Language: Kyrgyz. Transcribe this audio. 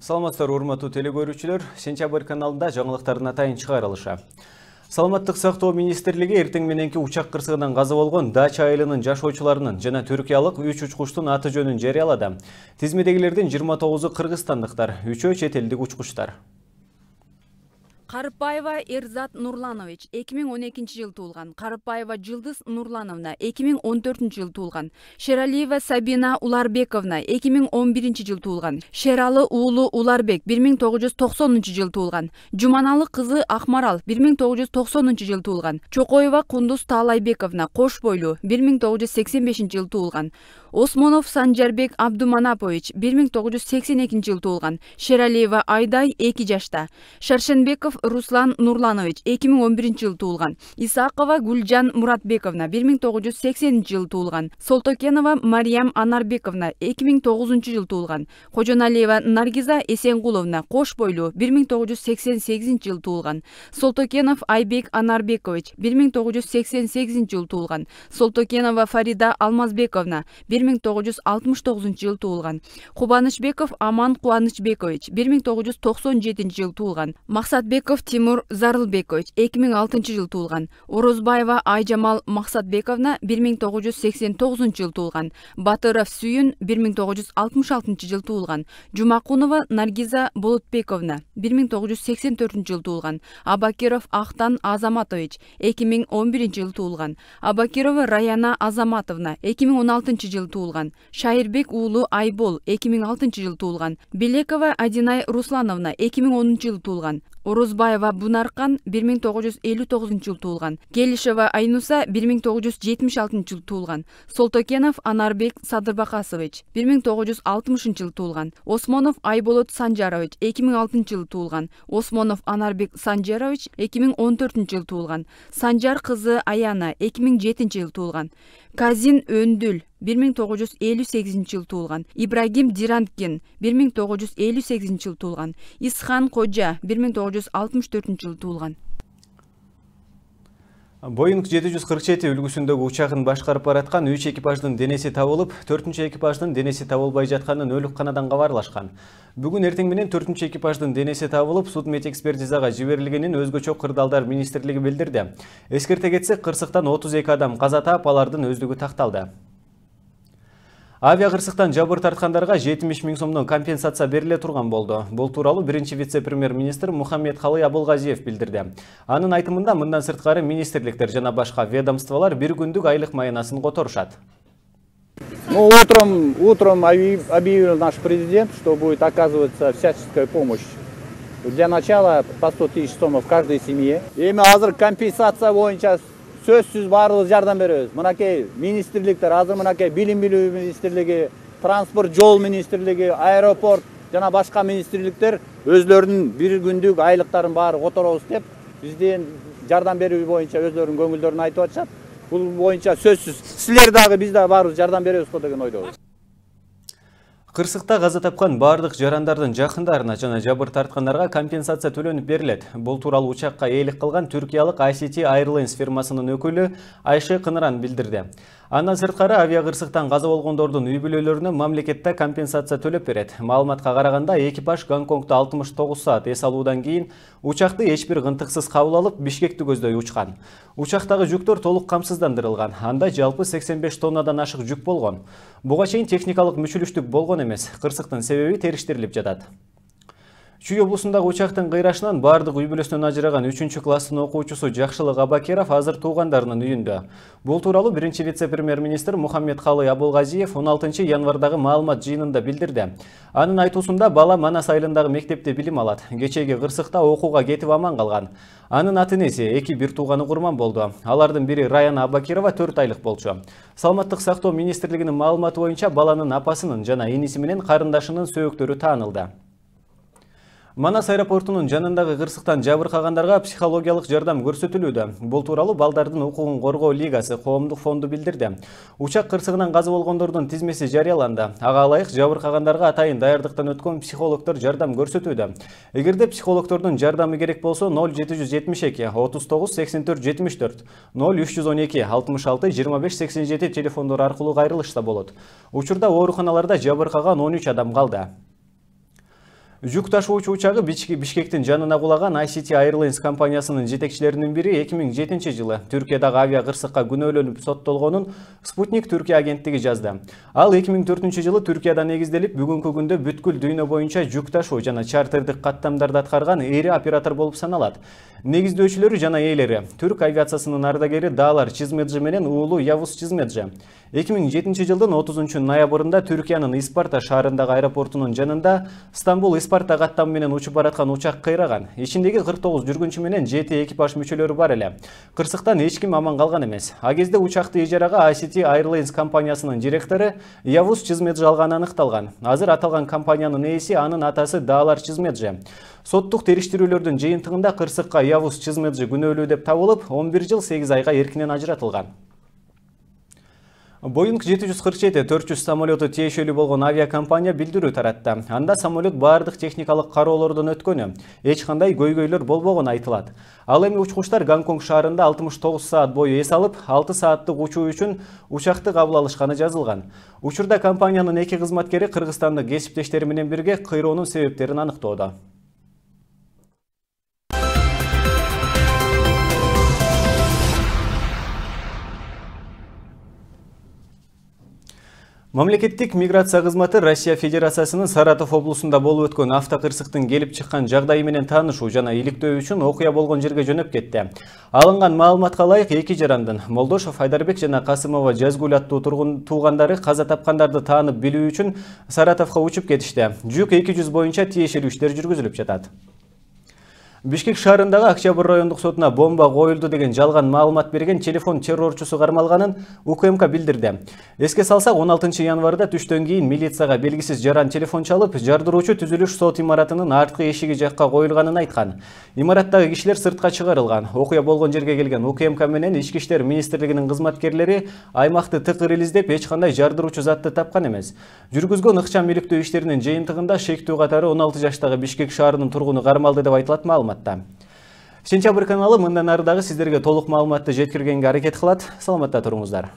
Саламатсыздар, урматтуу телекөрүүчүлөр, Сентябрь каналында жаңылыктардын атайын чыгарылышы. Саламаттык сактоо министрлиги эртең мененки учак кырсыгынан каза болгон Дача айылынын жашоочуларынын жана түркиялык 3 учкучтун аты жөнүн жарыялады. Тизмедегилердин 29-у кыргызстандыктар, 3-өө чет элдик учкучтар. Карыпбаева Эрзат Нурланович 2012 жыл туулган. Карыпбаева Жылдыз Нурлановна 2014 жыл туулган. Шералиева Сабина Уларбековна 2011 жыл туулган. Шералы уулу Уларбек 1990 жыл туулган. Жуманалы кызы Акмарал 1990 жыл туулган. Чокоева Кундуз Таалайбековна кош бойлуу 1985 жыл туулган. Осмонов Санжарбек Абдуманапович 1982 жыл туулган. Шералиева Айдай 2 жашта. Шаршенбеков Руслан Нурланович 2011 жыл туулган. Исакова Гүлжан Муратбековна 1980 жыл туулган. Солтокенова Мариям Анарбековна 2009 жыл туулган. Кожоналиева Наргиза Эсенгуловна кош бойлуу 1988 жыл туулган. Солтокенов Айбек Анарбекович 1988 жыл туулган. Солтокенова Фарида Алмазбековна 1969 жыл туулган. Кубанычбеков Аман Кубанычбекович 1997 жыл туулган. Максатбеков Тимур Зарылбекович 2006 жыл туулган. Орозбаева Айжамал Максатбековна 1989 жыл туулган. Батыров Сүйүн 1966 жыл туулган. Жумакунова Наргиза Болотбековна 1984 жыл туулган. Абакиров Ахтан Азаматович 2011 жыл туулган. Абакирова Раяна Азаматовна 2016 жыл туулган. Шайырбек уулу Айбол 2006 жыл туулган. Белекова Адинай Руслановна 2010 жыл туулган. Орозбаева Бунаркан 1959 жыл туулган. Келишева Айнуса 1976 жыл туулган. Солтокенов Анарбек Садырбакасович 1960 жыл туулган. Осмонов Айболот Санжарович 2006 жыл туулган. Осмонов Анарбек Санжарович 2014 жыл туулган. Санжар кызы Аяна 2007 жыл туулган. Казин Өндүл 1958 жыл туулган. Ибрагим Диранткин 1958 жыл туулган. Исхан Кожа 1964 жыл туулган. Боинг 747 үлгүсүндөгү учагын башкарып бараткан 3 экипаждын денеси табылып, 4-чү экипаждын денеси табылбай жатканын өлүкканадан кабарлашкан. Бүгүн эртең менен 4-чү экипаждын денеси табылып, судмедэкспертизага жиберилгенин өзгөчө кырдаалдар министрлиги билдирди. Эскерте кетсек, кырсыктан 32 адам каза таап, алардын өздүгү такталды. Авиа кырсыктан жабыр тарткандарга 70 000 сомдон компенсация бериле турган болду. Бул тууралуу биринчи вице-премьер-министр Мухаммедкалы Абылгазиев билдирди. Анын айтымында мындан сырткары министрликтер жана башка ведомстволор бир күндүк айлык майынасын которушат. Утром объявил наш президент, что будет оказываться всяческая помощь. Для начала по 100 000 сом в каждой семье. Эми азыр компенсация боюнча сөзсүз барлыгы жардам беребиз. Мынакей министрликтер, азыр мынакей билим билүү министрлиги, транспорт жол министрлиги, аэропорт жана башка министрликтер өзлөрүнүн бир күндүк айлыктарын баары которобуз деп бизден жардам берүү боюнча өзлөрүнүн көңүлдөрүн айтып атышат. Бул боюнча сөзсүз силер дагы биз дагы баарыбыз жардам беребиз го деген ойдобуз. Кырсыкта каза тапкан бардык жарандардын жакындарына жана жабыр тарткандарга компенсация төлөнүп берилет. Бул тууралуу учакка ээлик кылган түркиялык ICT Airlines фирмасынын өкүлү Айше Кыныран билдирди. Андан сырткары авиа кырсыктан каза болгондордун үй бүлөлөрүнө мамлекетте компенсация төлөп берет. Маалыматка караганда экипаж Гонконгто 69 саат эс алуудан кийин учакты эч бир кынтыксыз кабыл алып Бишкекти көздөй учкан. Учактагы жүктөр толук камсыздандырылган. Анда жалпы 85 тоннадан ашык жүк болгон. Буга чейин техникалык мүчүлүштүк болгон эмес. Кырсыктын себеби териштирилип жатат. Чүй облусундагы учактын кыйрашынан бардык үй бүлөсүнөн ажыраган 3-класстын окуучусу Жакшылык Абакеров азыр туугандарынын үйүндө. Бул тууралуу биринчи вице-премьер-министр Мухаммедкалы Абылгазиев 16 январдагы маалымат жыйынында билдирди. Анын айтуусунда бала Манас айылындагы мектепте билим алат. Кечеги кырсыкта окууга кетип аман калган. Анын ата-энеси бир тууганы курман болду. Алардын бири Раяна Абакирова 4 айлык болчу. Саламаттык сактоо министрлигинин маалыматы боюнча баланын апасынын жана иниси менен карындашынын сөөктөрү таанылды. Манас аэропортунун жанындагы кырсыктан жабыркагандарга психологиялык жардам көрсөтүлүүдө. Бул тууралуу Балдардын укугун коргоо лигасы коомдук фонду билдирди. Учак кырсыгынан каза болгондордун тизмеси жарыяланды. Ага ылайык жабыркагандарга атайын даярдыктан өткөн психологдор жардам көрсөтүүдө. Эгерде психологдордун жардамы керек болсо 0772 39 84 74 0312 66 25 87 телефондор аркылуу кайрылышта болот. Учурда ооруканаларда жабыркаган 13 адам калды. Жүк ташуучу учагы Бишкектин жанына кулаган ICT Airlines компаниясынын жетекчилеринин бири 2007 жылы Түркиядагы авиа кырсыкка күнөөлөнүп соттолгонун Спутник Түркия агенттиги жазды. Ал 2004 жылы Түркияда негизделип, бүгүнкү күндө бүткүл дүйнө боюнча жүк ташуу жана чартердик каттамдарды аткарган эри оператор болуп саналат. Негиздөөчүлөрү жана ээлери түрк авиациясынын ардагери Далар Чизмеджи менен уулу Явуз Чизмеджи. 2007 жылдын 30 ноябрында Түркиянын Испарта шаарындагы аэропортунун жанында Стамбул-Испарта каттамы менен учуп бараткан учак кыйраган. Ичиндеги 49 жүргүнчү менен 7 экипаж мүчөлөрү бар эле. Кырсыктан эч ким аман калган эмес. А кезде учакты ижарага ICT Airlines компаниясынын директору Явуз Чизмеджи алганы аныкталган. Азыр аталган компаниянын ээси анын атасы Далар Чизмеджи. Соттук териштирүүлөрдүн жыйынтыгында кырсыкка Явуз Чизмеджи күнөөлүү деп табылып, 11 жыл 8 айга эркинен ажыратылган. Boeing 747-400 самолету тиешелүү болгон авиакомпания билдирүү таратты. Анда самолет бардык техникалык кароолордон өткөнү, эч кандай көйгөйлөр болбогону айтылат. Ал эми учкучтар Гонконг шаарында 69 саат бою эс алып, 6 сааттык учуу үчүн учакты кабыл алышканы жазылган. Учурда компаниянын эки кызматкери кыргызстандык кесиптештери менен бирге кыйроонун себептерин аныктоодо. Мамлекеттик миграция кызматы Россия Федерациясынын Саратов облусунда болуп өткөн автокырсыктын келип чыккан жагдайы менен таанышуу жана иликтөө үчүн окуя болгон жерге жөнөп кетти. Алынган маалыматка ылайык эки жарандын Молдошов Айдарбек жана Касымова Жазгул аттуу туугандары каза тапкандарды таанып билүү үчүн Саратовго учуп кетишти. Жүк 200 боюнча тиешелүү иштер жүргүзүлүп жатат. Бишкек шаарындагы Октябрь райондук сотуна бомба коюлду деген жалган маалымат берген телефон террорчусу кармалганын УКМК билдирди. Эске салсак, 16 январда түштөн кийин милицияга белгисиз жаран телефон чалып, жардыруучу түзүлүш сот имаратынын арткы эшиги жакка коюлганын айткан. Имараттагы кишилер сыртка чыгарылган. Окуя болгон жерге келген УКМК менен Ички иштер министрлигинин кызматкерлери аймакты тыкыр издеп, эч кандай жардыруучу затты тапкан эмес. Жүргүзгөн ыкчам иликтөө иштеринин жыйынтыгында шектүү катары 16 жаштагы Бишкек шаарынын тургуну кармалды деп айтылат маалыматта. Сентябрь каналы мындан ары дагы сиздерге толук маалыматты жеткиргенге аракет кылат. Саламатта туруңуздар.